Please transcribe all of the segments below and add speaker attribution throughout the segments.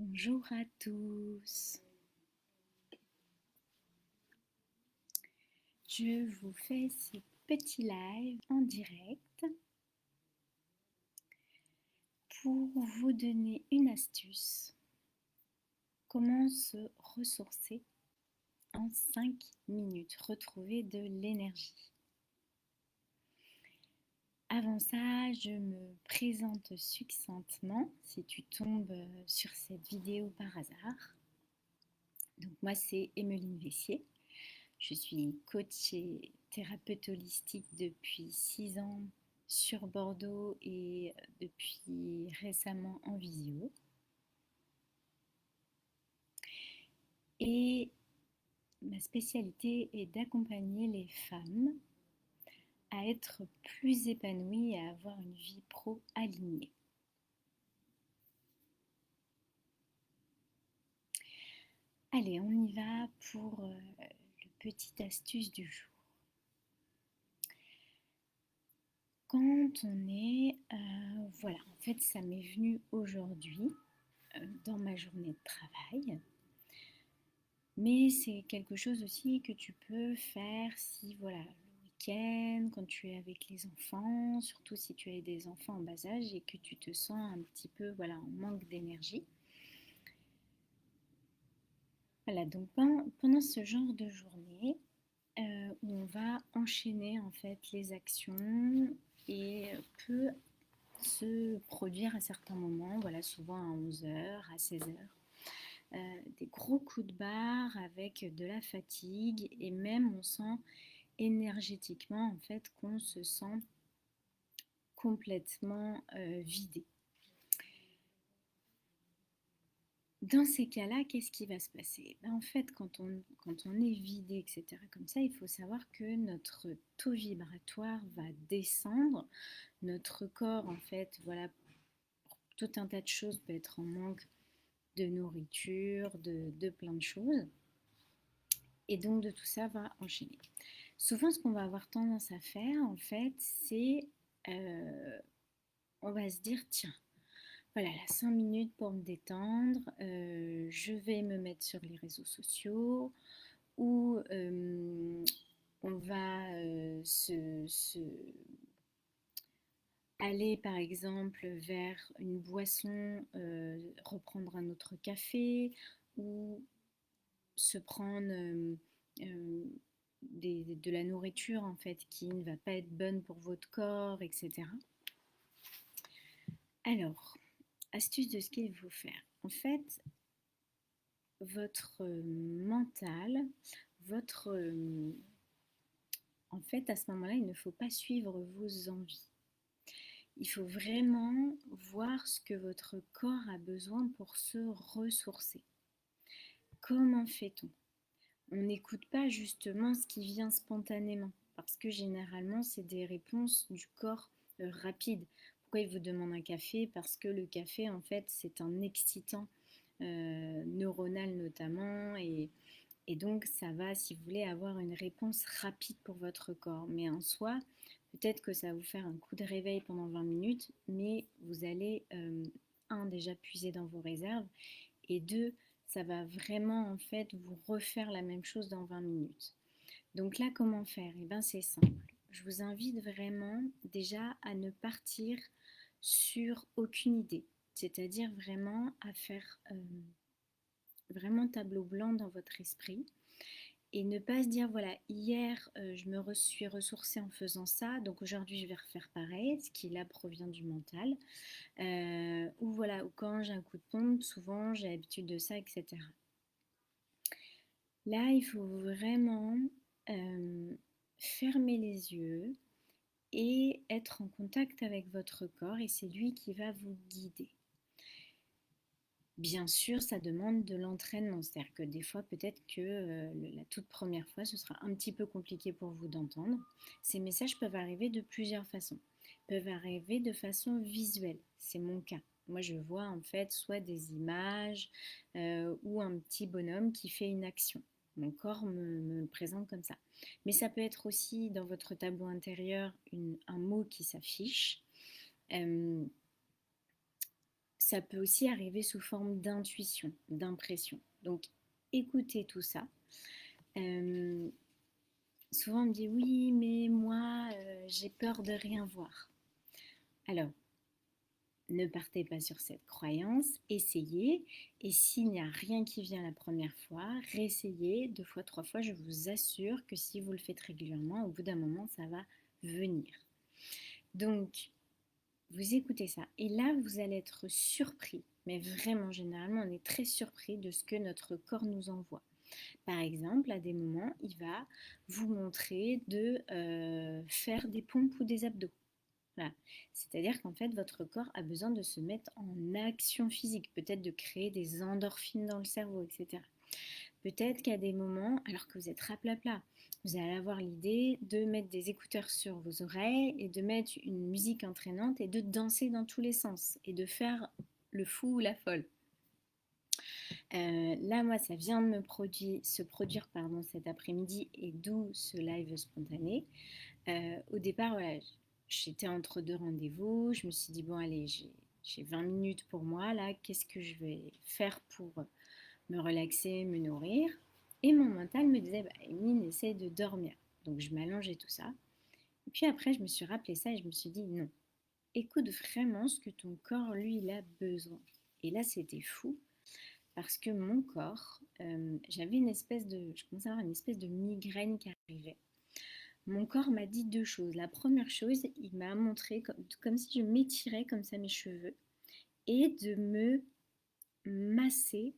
Speaker 1: Bonjour à tous. Je vous fais ce petit live en direct pour vous donner une astuce. Comment se ressourcer en 5 minutes, retrouver de l'énergie. Avant ça, je me présente succinctement si tu tombes sur cette vidéo par hasard. Donc moi c'est Emmeline Vessier. Je suis coach et thérapeute holistique depuis 6 ans sur Bordeaux et depuis récemment en visio. Et ma spécialité est d'accompagner les femmes à être plus épanouies et à avoir une vie pro alignée. Allez, on y va pour le petit astuce du jour. Quand on est, voilà, en fait ça m'est venu aujourd'hui dans ma journée de travail. Mais c'est quelque chose aussi que tu peux faire si, voilà, le week-end, quand tu es avec les enfants, surtout si tu as des enfants en bas âge et que tu te sens un petit peu, voilà, en manque d'énergie. Voilà, donc pendant ce genre de journée, où on va enchaîner en fait les actions et peut se produire à certains moments, voilà, souvent à 11 heures, à 16 heures. Des gros coups de barre avec de la fatigue et même on sent énergétiquement en fait qu'on se sent complètement vidé. Dans ces cas-là, qu'est-ce qui va se passer? En fait, quand on est vidé, etc., comme ça, il faut savoir que notre taux vibratoire va descendre. Notre corps, en fait, voilà, pour tout un tas de choses, peut être en manque de nourriture, de plein de choses. Et donc, de tout ça va enchaîner. Souvent, ce qu'on va avoir tendance à faire, en fait, c'est on va se dire, tiens, voilà, là, 5 minutes pour me détendre, je vais me mettre sur les réseaux sociaux ou on va aller par exemple vers une boisson, reprendre un autre café ou se prendre euh, de la nourriture en fait qui ne va pas être bonne pour votre corps, etc. Alors, astuce de ce qu'il faut faire. En fait, votre mental, votre... en fait, à ce moment-là, il ne faut pas suivre vos envies. Il faut vraiment voir ce que votre corps a besoin pour se ressourcer. Comment fait-on? On n'écoute pas justement ce qui vient spontanément, parce que généralement, c'est des réponses du corps rapides. Pourquoi il vous demande un café? Parce que le café, en fait, c'est un excitant neuronal notamment, et donc ça va, si vous voulez, avoir une réponse rapide pour votre corps. Mais en soi, peut-être que ça va vous faire un coup de réveil pendant 20 minutes, mais vous allez, un, déjà puiser dans vos réserves, et deux, ça va vraiment en fait vous refaire la même chose dans 20 minutes. Donc là, comment faire? Eh bien, c'est simple. Je vous invite vraiment déjà à ne partir sur aucune idée, c'est-à-dire vraiment à faire vraiment tableau blanc dans votre esprit et ne pas se dire voilà, hier je me suis ressourcée en faisant ça, donc aujourd'hui je vais refaire pareil, ce qui là provient du mental, ou voilà, ou quand j'ai un coup de pompe, souvent j'ai l'habitude de ça, etc. Là, il faut vraiment fermer les yeux et être en contact avec votre corps et c'est lui qui va vous guider. Bien sûr, ça demande de l'entraînement, c'est-à-dire que des fois, peut-être que la toute première fois, ce sera un petit peu compliqué pour vous d'entendre. Ces messages peuvent arriver de plusieurs façons. Ils peuvent arriver de façon visuelle, c'est mon cas. Moi, je vois en fait soit des images ou un petit bonhomme qui fait une action. Mon corps me présente comme ça. Mais ça peut être aussi dans votre tableau intérieur un mot qui s'affiche. ça peut aussi arriver sous forme d'intuition, d'impression. Donc, écoutez tout ça. Souvent, on me dit oui, mais moi, j'ai peur de rien voir. Alors, ne partez pas sur cette croyance, essayez. Et s'il n'y a rien qui vient la première fois, réessayez 2 fois, 3 fois. Je vous assure que si vous le faites régulièrement, au bout d'un moment, ça va venir. Donc, vous écoutez ça. Et là, vous allez être surpris. Mais vraiment, généralement, on est très surpris de ce que notre corps nous envoie. Par exemple, à des moments, il va vous montrer de faire des pompes ou des abdos. Voilà. C'est-à-dire qu'en fait, votre corps a besoin de se mettre en action physique, peut-être de créer des endorphines dans le cerveau, etc. Peut-être qu'à des moments, alors que vous êtes raplapla, vous allez avoir l'idée de mettre des écouteurs sur vos oreilles et de mettre une musique entraînante et de danser dans tous les sens et de faire le fou ou la folle. Là, moi, ça vient de se produire cet après-midi et d'où ce live spontané. Au départ, voilà, j'étais entre 2 rendez-vous. Je me suis dit, bon, allez, j'ai 20 minutes pour moi. Là, qu'est-ce que je vais faire pour me relaxer, me nourrir? Et mon mental me disait, bah, Emeline, essaye de dormir. Donc, je m'allongeais tout ça. Et puis après, je me suis rappelé ça et je me suis dit, non, écoute vraiment ce que ton corps, lui, il a besoin. Et là, c'était fou parce que mon corps, j'avais je commençais à avoir une espèce de migraine qui arrivait. Mon corps m'a dit 2 choses. La première chose, il m'a montré comme si je m'étirais comme ça mes cheveux et de me masser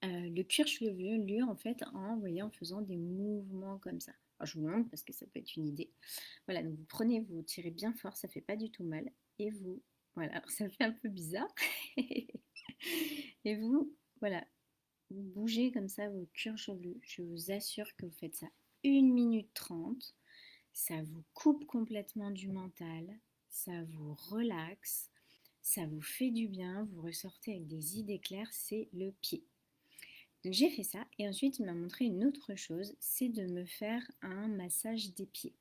Speaker 1: le cuir chevelu en fait en faisant des mouvements comme ça. Alors, je vous montre parce que ça peut être une idée. Voilà, donc vous tirez bien fort, ça fait pas du tout mal. Et vous, voilà, alors ça fait un peu bizarre. Et vous, voilà, vous bougez comme ça vos cuirs chevelus. Je vous assure que vous faites ça 1 minute 30. Ça vous coupe complètement du mental, ça vous relaxe, ça vous fait du bien, vous ressortez avec des idées claires, c'est le pied. Donc j'ai fait ça et ensuite il m'a montré une autre chose, c'est de me faire un massage des pieds.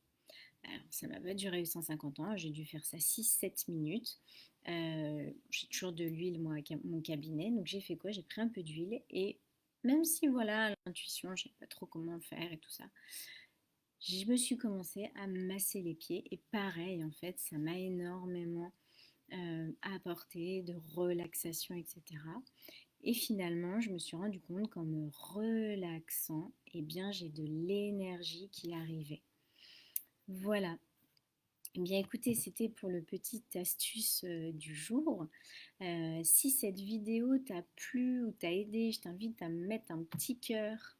Speaker 1: Alors, ça m'a pas duré 150 ans, j'ai dû faire ça 6-7 minutes. J'ai toujours de l'huile moi à mon cabinet, donc j'ai fait quoi? J'ai pris un peu d'huile et même si voilà, l'intuition, je ne sais pas trop comment faire et tout ça, je me suis commencé à masser les pieds et pareil en fait, ça m'a énormément apporté de relaxation, etc. Et finalement, je me suis rendu compte qu'en me relaxant, eh bien, j'ai de l'énergie qui arrivait. Voilà. Eh bien, écoutez, c'était pour le petit astuce du jour. Si cette vidéo t'a plu ou t'a aidé, je t'invite à me mettre un petit cœur.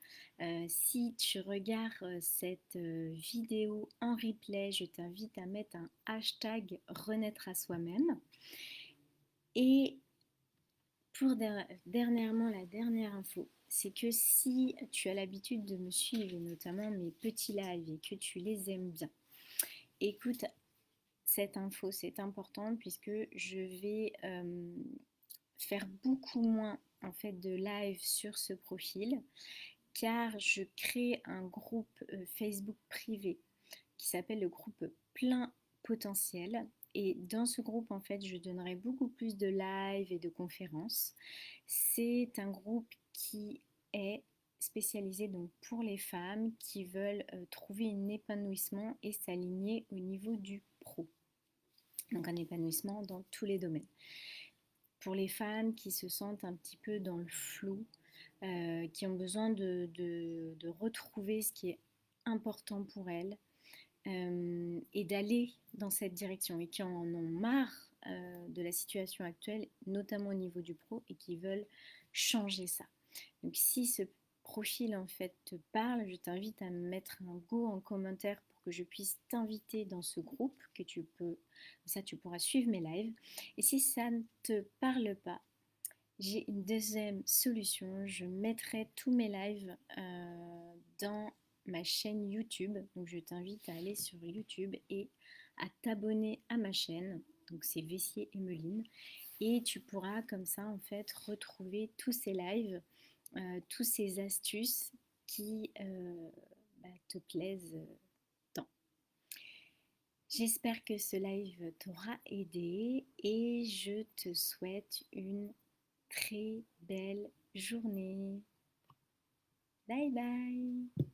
Speaker 1: Si tu regardes cette vidéo en replay, je t'invite à mettre un hashtag renaître à soi-même. Et pour dernièrement, la dernière info, c'est que si tu as l'habitude de me suivre, et notamment mes petits lives, et que tu les aimes bien, écoute, cette info, c'est important puisque je vais faire beaucoup moins en fait de live sur ce profil car je crée un groupe Facebook privé qui s'appelle le groupe Plein Potentiel. Et dans ce groupe, en fait, je donnerai beaucoup plus de live et de conférences. C'est un groupe qui est spécialisé donc pour les femmes qui veulent trouver un épanouissement et s'aligner au niveau du pro. Donc un épanouissement dans tous les domaines. Pour les femmes qui se sentent un petit peu dans le flou, qui ont besoin de retrouver ce qui est important pour elles et d'aller dans cette direction et qui en ont marre de la situation actuelle, notamment au niveau du pro et qui veulent changer ça. Donc si ce profil en fait te parle, je t'invite à me mettre un go en commentaire pour que je puisse t'inviter dans ce groupe que tu peux, ça tu pourras suivre mes lives. Et si ça ne te parle pas, j'ai une deuxième solution. Je mettrai tous mes lives dans ma chaîne YouTube. Donc je t'invite à aller sur YouTube et à t'abonner à ma chaîne. Donc c'est Vessier Emeline. Et tu pourras comme ça en fait retrouver tous ces lives, tous ces astuces qui te plaisent tant. J'espère que ce live t'aura aidé et je te souhaite une très belle journée. Bye bye.